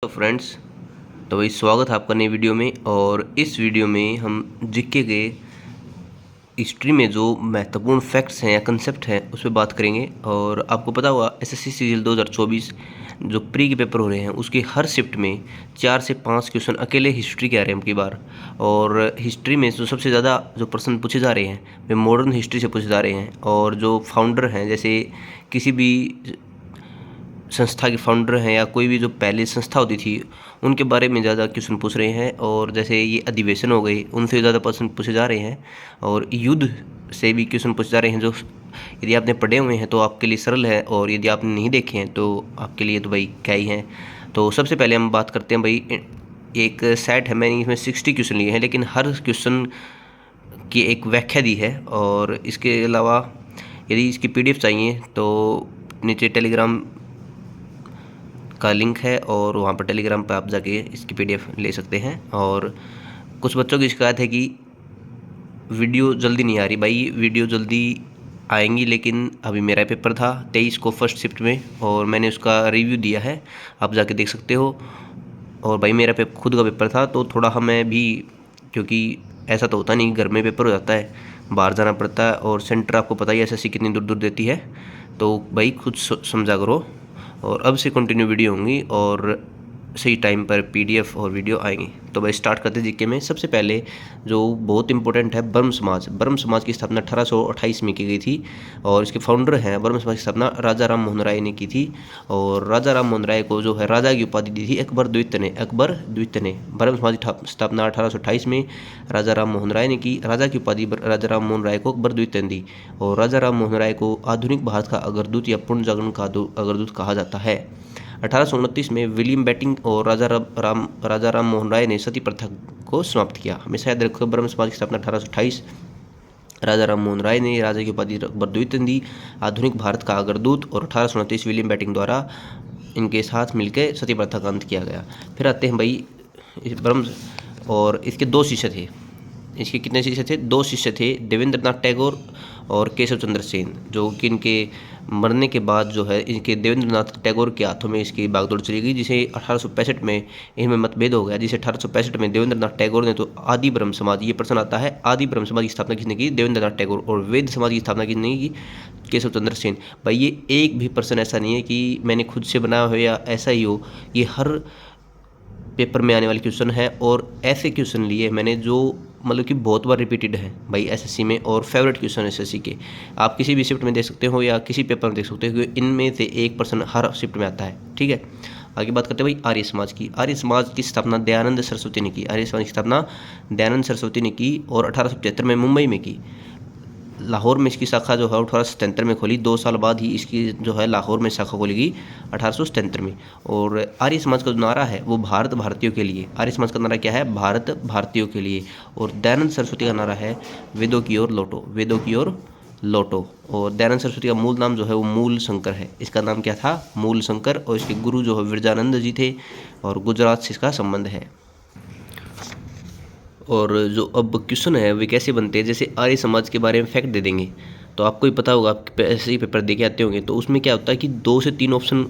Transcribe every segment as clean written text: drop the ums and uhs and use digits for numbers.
तो फ्रेंड्स, तो भाई स्वागत है आपका नई वीडियो में। और इस वीडियो में हम जीके के हिस्ट्री में जो महत्वपूर्ण फैक्ट्स हैं या कंसेप्ट हैं उस पर बात करेंगे। और आपको पता होगा एसएससी सीजीएल 2024 जो प्री के पेपर हो रहे हैं उसकी हर शिफ्ट में 4 से 5 क्वेश्चन अकेले हिस्ट्री के आ रहे हैं अब की बार। और हिस्ट्री में जो सबसे ज़्यादा जो प्रश्न पूछे जा रहे हैं वे मॉडर्न हिस्ट्री से पूछे जा रहे हैं। और जो फाउंडर हैं, जैसे किसी भी संस्था के फाउंडर हैं या कोई भी जो पहले संस्था होती थी उनके बारे में ज़्यादा क्वेश्चन पूछ रहे हैं। और जैसे ये अधिवेशन हो गए उनसे ज़्यादा प्रश्न पूछे जा रहे हैं। और युद्ध से भी क्वेश्चन पूछे जा रहे हैं, जो यदि आपने पढ़े हुए हैं तो आपके लिए सरल है, और यदि आपने नहीं देखे हैं तो आपके लिए तो भाई क्या ही हैं। तो सबसे पहले हम बात करते हैं भाई, एक सेट है, मैंने इसमें 60 क्वेश्चन लिए हैं, लेकिन हर क्वेश्चन की एक व्याख्या दी है। और इसके अलावा यदि इसकी PDF चाहिए तो नीचे टेलीग्राम का लिंक है और वहाँ पर टेलीग्राम पर आप जाके इसकी PDF ले सकते हैं। और कुछ बच्चों की शिकायत है कि वीडियो जल्दी नहीं आ रही। भाई वीडियो जल्दी आएंगी, लेकिन अभी मेरा पेपर था 23 को फर्स्ट शिफ्ट में और मैंने उसका रिव्यू दिया है, आप जाके देख सकते हो। और भाई मेरा खुद का पेपर था तो थोड़ा हमें भी, क्योंकि ऐसा तो होता नहीं घर में पेपर हो जाता है, बाहर जाना पड़ता है। और सेंटर आपको पता ही एसएससी कितनी दूर दूर देती है, तो भाई खुद समझा करो। और अब से कंटिन्यू वीडियो होंगी और सही टाइम पर PDF और वीडियो आएंगी। तो भाई स्टार्ट करते हैं जीके में। सबसे पहले जो बहुत इंपॉर्टेंट है, ब्रह्म समाज। ब्रह्म समाज की स्थापना 1828 में की गई थी और इसके फाउंडर हैं, ब्रह्म समाज की स्थापना राजा राम मोहन राय ने की थी। और राजा राम मोहन राय को जो है राजा की उपाधि दी थी अकबर द्वितीय ने। ब्रह्म समाज की स्थापना 1828 में राजा राम मोहन राय ने की। राजा की उपाधि राजा राम मोहन राय को अकबर द्वितीय ने दी। और राजा राम मोहन राय को आधुनिक भारत का अग्रदूत या पूर्ण जागरण का अग्रदूत कहा जाता है। 1829 में विलियम बेटिंग और राजा राम मोहन राय ने सती प्रथा को समाप्त किया। हमेशा याद रखो, ब्रह्म समाज की स्थापना 1828, राजा राम मोहन राय ने राजा की उपाधि अकबर द्वितीय दी, आधुनिक भारत का अग्रदूत। और 1829 विलियम बेटिंग द्वारा इनके साथ मिलकर सती प्रथा का अंत किया गया। फिर आते हैं भाई ब्रह्म, और इसके 2 शिष्य थे। इसके कितने शिष्य थे? 2 शिष्य थे, देवेंद्रनाथ टैगोर और केशव चंद्र सेन, जो कि इनके मरने के बाद जो है इनके देवेंद्रनाथ टैगोर के हाथों में इसकी बागडोर चली गई, जिसे 1865 में इनमें मतभेद हो गया। जिसे 1865 में देवेंद्रनाथ टैगोर ने तो आदि ब्रह्म समाज, ये प्रश्न आता है, आदि ब्रह्म समाज की स्थापना किसने की? देवेंद्रनाथ टैगोर। और वेद समाज की स्थापना किसने की? केशव चंद्र सेन। भाई ये एक भी प्रश्न ऐसा नहीं है कि मैंने खुद से बनाया हो या ऐसा ही हो, ये हर पेपर में आने वाले क्वेश्चन है। और ऐसे क्वेश्चन लिए मैंने जो मतलब कि बहुत बार रिपीटेड है भाई एसएससी में, और फेवरेट क्वेश्चन एसएससी के आप किसी भी शिफ्ट में देख सकते हो या किसी पेपर में देख सकते हो, क्योंकि इनमें से एक प्रश्न हर शिफ्ट में आता है। ठीक है, आगे बात करते हैं भाई आर्य समाज की। आर्य समाज की स्थापना दयानंद सरस्वती ने की। आर्य समाज की स्थापना दयानंद सरस्वती ने की और 1875 में मुंबई में की। लाहौर में इसकी शाखा जो है 1877 में खोली। 2 साल बाद ही इसकी जो है लाहौर में शाखा खोलेगी 1877 में। और आर्य समाज का जो नारा है वो भारत भारतीयों के लिए। आर्य समाज का नारा क्या है? भारत भारतीयों के लिए। और दयानंद सरस्वती का नारा है वेदों की ओर लौटो, वेदों की ओर लौटो। और दयानंद सरस्वती का मूल नाम जो है वो मूल शंकर है। इसका नाम क्या था? मूल शंकर। और इसके गुरु जो है विरजानंद जी थे और गुजरात से इसका संबंध है। और जो अब क्वेश्चन है वे कैसे बनते हैं, जैसे आर्य समाज के बारे में फैक्ट दे देंगे तो आपको ही पता होगा, आप ऐसे ही पेपर दे के आते होंगे, तो उसमें क्या होता है कि 2 से 3 ऑप्शन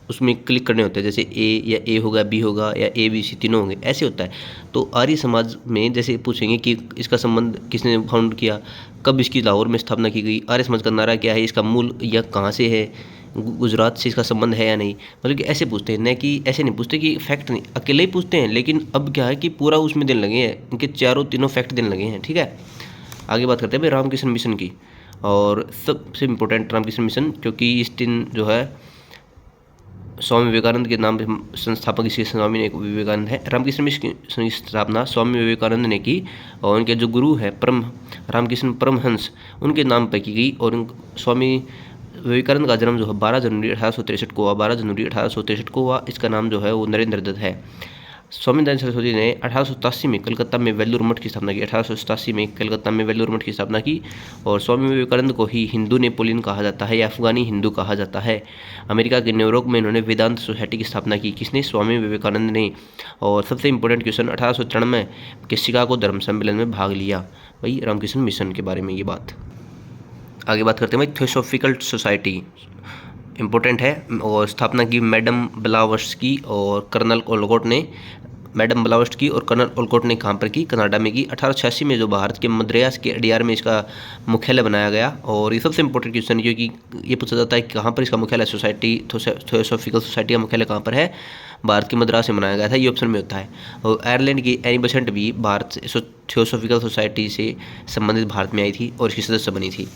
उसमें क्लिक करने होते हैं, जैसे ए होगा, B होगा या ABC तीनों होंगे, ऐसे होता है। तो आर्य समाज में जैसे पूछेंगे कि इसका संबंध किसने फाउंड किया, कब इसकी लाहौर में स्थापना की गई, आर्य समाज का नारा क्या है, इसका मूल या कहाँ से है, गुजरात से इसका संबंध है या नहीं, मतलब कि ऐसे पूछते हैं, न कि ऐसे नहीं पूछते कि फैक्ट नहीं, अकेले ही पूछते हैं। लेकिन अब क्या है कि पूरा उसमें देने लगे हैं, इनके तीनों फैक्ट देने लगे हैं। ठीक है, आगे बात करते हैं भाई रामकृष्ण मिशन की। और सबसे इम्पोर्टेंट रामकृष्ण मिशन, क्योंकि इस दिन जो है स्वामी विवेकानंद के नाम पे संस्थापक इसके स्वामी विवेकानंद है। रामकृष्ण मिशन की स्थापना स्वामी विवेकानंद ने की और उनके जो गुरु हैं रामकृष्ण परमहंस, उनके नाम पर की गई। और स्वामी विवेकानंद का जन्म जो है 12 जनवरी 1863 को हुआ। 12 जनवरी 1863 को हुआ। इसका नाम जो है वो नरेंद्र दत्त है। स्वामी दयानंद सरस्वती ने 1887 में कलकत्ता में वेल्लूर मठ की स्थापना की। 1887 में कलकत्ता में वेल्लूर मठ की स्थापना की। और स्वामी विवेकानंद को ही हिंदू नेपोलियन कहा जाता है या अफगानी हिंदू कहा जाता है। अमेरिका के न्यूयॉर्क में इन्होंने वेदांत सोसाइटी की स्थापना की। किसने? स्वामी विवेकानंद ने। और सबसे इंपॉर्टेंट क्वेश्चन, 1894 के शिकागो धर्म सम्मेलन में भाग लिया। भाई रामकृष्ण मिशन के बारे में ये बात। आगे बात करते हैं भाई थियोसॉफिकल सोसाइटी। इम्पोर्टेंट है। और स्थापना की मैडम ब्लावस्की और कर्नल ओलकोट ने, मैडम ब्लावस्की और कर्नल ओलकोट ने कहाँ पर की, कनाडा में की। 1886 में जो भारत के मद्रास के अडियार में इसका मुख्यालय बनाया गया। और ये सबसे इंपॉर्टेंट क्वेश्चन है क्योंकि ये पूछा जाता है कि कहाँ पर इसका मुख्यालय, सोसाइटी थियोसॉफिकल सोसाइटी का मुख्यालय कहाँ पर है, भारत के मद्रास में बनाया गया था, ये ऑप्शन में होता है। और आयरलैंड की एनी बेसेंट भी भारत थियोसॉफिकल सोसाइटी से संबंधित भारत में आई थी और इसकी सदस्य बनी थी।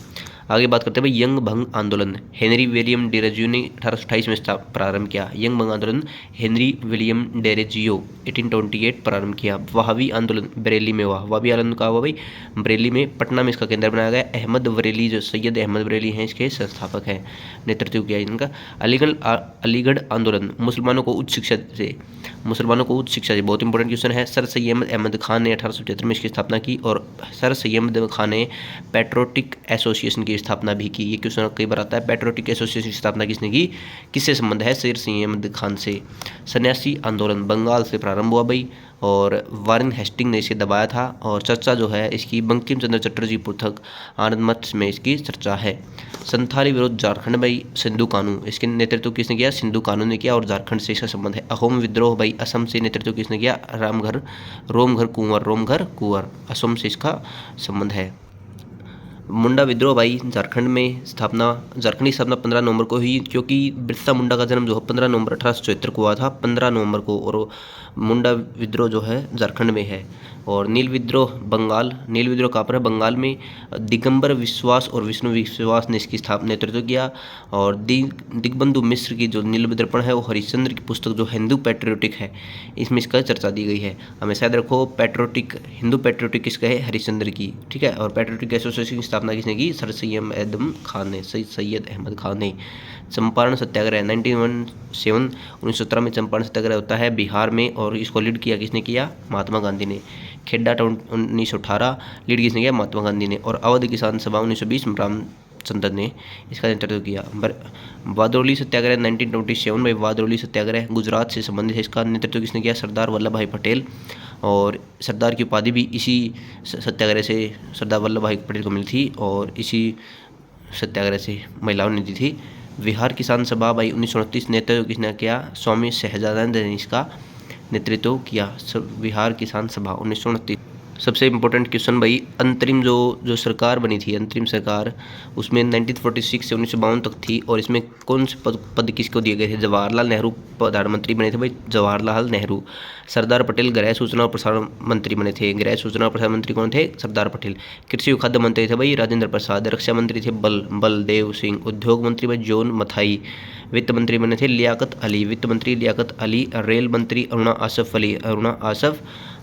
आगे बात करते हैं भाई यंग भंग आंदोलन। हेनरी विलियम डेरेजियो ने 1828 में प्रारंभ किया। यंग भंग आंदोलन हेनरी विलियम डेरेजियो 1828 प्रारंभ किया। वहाबी आंदोलन बरेली में हुआ। वहाबी आंदोलन कहा हुआ भाई, बरेली में, पटना में इसका केंद्र बनाया गया। अहमद बरेली, जो सैयद अहमद बरेली हैं, इसके संस्थापक हैं, नेतृत्व किया इनका। अलीगढ़ आंदोलन, मुसलमानों को उच्च शिक्षा से, बहुत इंपॉर्टेंट क्वेश्चन है। सर सैयद अहमद खान ने 1875 में इसकी स्थापना की। और सर सैयद खान ने पैट्रियोटिक एसोसिएशन की स्थापना भी की। ये क्वेश्चन कई बार आता है, पैट्रियोटिक एसोसिएशन की स्थापना किसने की, किससे संबंध है, सर सैयद खान से। सन्यासी आंदोलन बंगाल से प्रारंभ हुआ भाई, और वारेन हेस्टिंग ने इसे दबाया था। और चर्चा जो है इसकी बंकिम चंद्र चटर्जी पुस्तक आनंद मठ में इसकी चर्चा है। संथाली विरोध झारखंड भाई, सिंधु कानू, इसके नेतृत्व किसने किया, सिंधु कानू ने किया। और झारखंड से इसका संबंध है। अहोम विद्रोह भाई, असम से, नेतृत्व किसने किया, रोमघर कुंवर, असम से इसका संबंध है। मुंडा विद्रोह भाई, झारखंड में झारखंड की स्थापना 15 नवंबर को हुई, क्योंकि बिरसा मुंडा का जन्म जो है 15 नवंबर 1874 को हुआ था, 15 नवंबर को। और मुंडा विद्रोह जो है झारखंड में है। और नील विद्रोह कहाँ पर है, बंगाल में। दिगंबर विश्वास और विष्णु विश्वास ने इसकी नेतृत्व किया। और दिग्बंधु मिश्र की जो नील दर्पण है, वो हरिश्चंद्र की पुस्तक जो हिंदू पैट्रियोटिक है, इसमें इसका चर्चा दी गई है। हमें याद रखो, हिंदू पैट्रियोटिक किसका है, हरिश्चंद्र की, ठीक है। और पैट्रियोटिक एसोसिएशन की स्थापना किसने की, सर सैयद अहमद खान ने। चंपारण सत्याग्रह 1917 में चंपारण सत्याग्रह होता है बिहार में, और इसको लीड किया किसने किया, महात्मा गांधी ने। खेड्डा टाउन 1918 लीड किसने किया, महात्मा गांधी ने। और अवध किसान सभा 1920 में रामचंद्र ने इसका नेतृत्व किया। वादरोली सत्याग्रह 1927 में, वादरोली सत्याग्रह गुजरात से संबंधित है, इसका नेतृत्व किसने किया, सरदार वल्लभ भाई पटेल। और सरदार की उपाधि भी इसी सत्याग्रह से सरदार वल्लभ भाई पटेल को मिली थी, और इसी सत्याग्रह से महिलाओं ने दी थी। बिहार किसान सभा भाई 1929 नेतृत्व किसने किया, स्वामी सहजानंद ने इसका नेतृत्व किया। बिहार किसान सभा 1929। सबसे इम्पोर्टेंट क्वेश्चन भाई, अंतरिम जो सरकार बनी थी, अंतरिम सरकार, उसमें 1946 से 1952 तक थी। और इसमें कौन से पद किसको दिए गए थे, जवाहरलाल नेहरू प्रधानमंत्री बने थे भाई, जवाहरलाल नेहरू। सरदार पटेल गृह सूचना और प्रसारण मंत्री बने थे। गृह सूचना और प्रसारण मंत्री कौन थे, सरदार पटेल। कृषि और खाद्य मंत्री थे भाई राजेंद्र प्रसाद। रक्षा मंत्री थे बलदेव सिंह। उद्योग मंत्री भाई जॉन मथाई। वित्त मंत्री बने थे लियाकत अली, लियाकत अली। रेल मंत्री अरुणा आसफ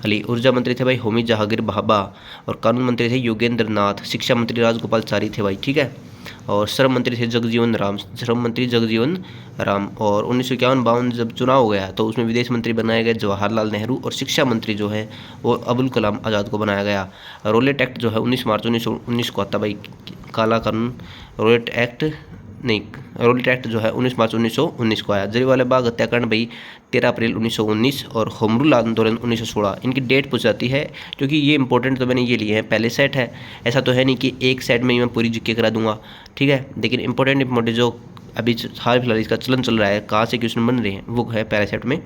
अली। ऊर्जा मंत्री थे भाई होमी जहांगीर भाभा। और कानून मंत्री थे योगेंद्र नाथ। शिक्षा मंत्री राजगोपालचारी थे भाई, ठीक है। और श्रम मंत्री थे जगजीवन राम। और 1951-52 जब चुनाव हो गया तो उसमें विदेश मंत्री बनाए गए जवाहरलाल नेहरू। और शिक्षा मंत्री जो है वो अबुल कलाम आज़ाद को बनाया गया। रोलेट एक्ट जो है 19 मार्च 1919 को आता भाई, काला कानून। रोलेट एक्ट जो है 19 मार्च 1919 को आया। जलियांवाला बाग हत्याकांड भाई 13 अप्रैल 1919। और होम रूल आंदोलन 1916। इनकी डेट पूछ जाती है, क्योंकि ये इंपॉर्टेंट तो मैंने ये लिए हैं, पहले सेट है। ऐसा तो है नहीं कि एक सेट में ही मैं पूरी जीके करा दूंगा, ठीक है। लेकिन इंपॉर्टेंट जो अभी हाल फिलहाल इसका चलन चल रहा है, कहाँ से क्वेश्चन बन रहे हैं, वो है पहले सेट में।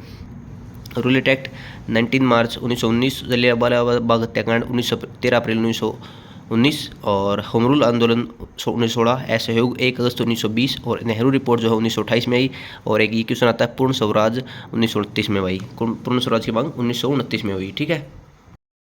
रूलेट एक्ट 19 मार्च 1919। जलियांवाला बाग हत्याकांड 13 अप्रैल 1919। और होम रूल आंदोलन 1916। असहयोग 1 अगस्त 1920। और नेहरू रिपोर्ट जो है 1928 में आई। और एक ये क्वेश्चन आता है पूर्ण स्वराज 1929 में भाई, पूर्ण स्वराज की मांग 1929 में हुई, ठीक है।